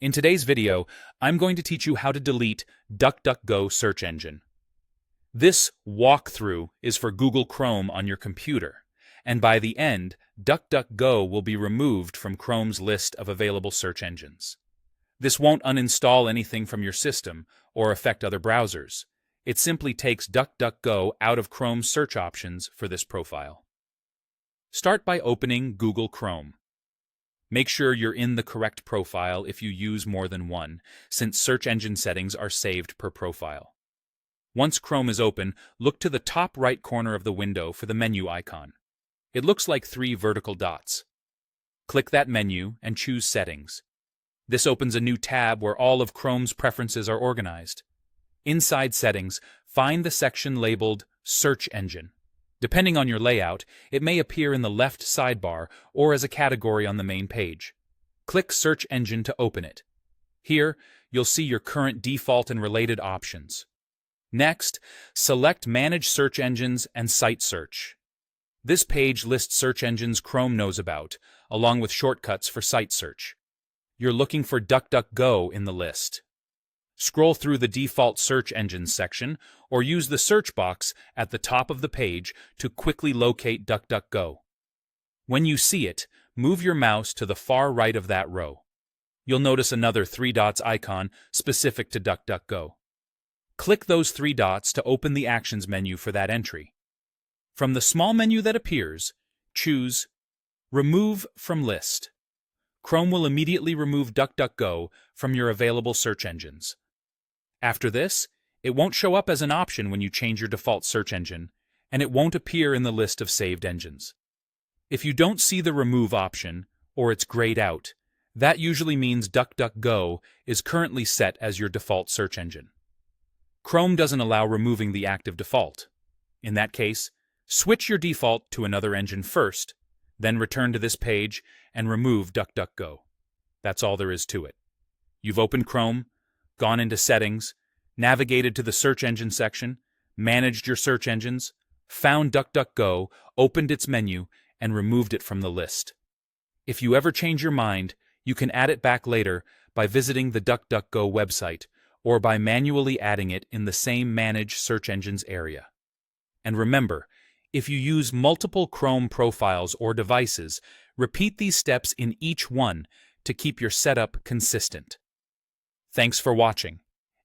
In today's video, I'm going to teach you how to delete DuckDuckGo search engine. This walkthrough is for Google Chrome on your computer, and by the end, DuckDuckGo will be removed from Chrome's list of available search engines. This won't uninstall anything from your system or affect other browsers. It simply takes DuckDuckGo out of Chrome's search options for this profile. Start by opening Google Chrome. Make sure you're in the correct profile if you use more than one, since search engine settings are saved per profile. Once Chrome is open, look to the top right corner of the window for the menu icon. It looks like 3 vertical dots. Click that menu and choose Settings. This opens a new tab where all of Chrome's preferences are organized. Inside Settings, find the section labeled Search Engine. Depending on your layout, it may appear in the left sidebar or as a category on the main page. Click Search Engine to open it. Here, you'll see your current default and related options. Next, select Manage Search Engines and Site Search. This page lists search engines Chrome knows about, along with shortcuts for site search. You're looking for DuckDuckGo in the list. Scroll through the default search engines section, or use the search box at the top of the page to quickly locate DuckDuckGo. When you see it, move your mouse to the far right of that row. You'll notice another 3 dots icon specific to DuckDuckGo. Click those 3 dots to open the Actions menu for that entry. From the small menu that appears, choose Remove from List. Chrome will immediately remove DuckDuckGo from your available search engines. After this, it won't show up as an option when you change your default search engine, and it won't appear in the list of saved engines. If you don't see the Remove option, or it's grayed out, that usually means DuckDuckGo is currently set as your default search engine. Chrome doesn't allow removing the active default. In that case, switch your default to another engine first, then return to this page and remove DuckDuckGo. That's all there is to it. You've opened Chrome, gone into Settings, navigated to the Search Engine section, managed your search engines, found DuckDuckGo, opened its menu, and removed it from the list. If you ever change your mind, you can add it back later by visiting the DuckDuckGo website or by manually adding it in the same Manage Search Engines area. And remember, if you use multiple Chrome profiles or devices, repeat these steps in each one to keep your setup consistent. Thanks for watching,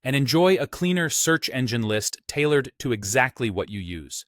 and enjoy a cleaner search engine list tailored to exactly what you use.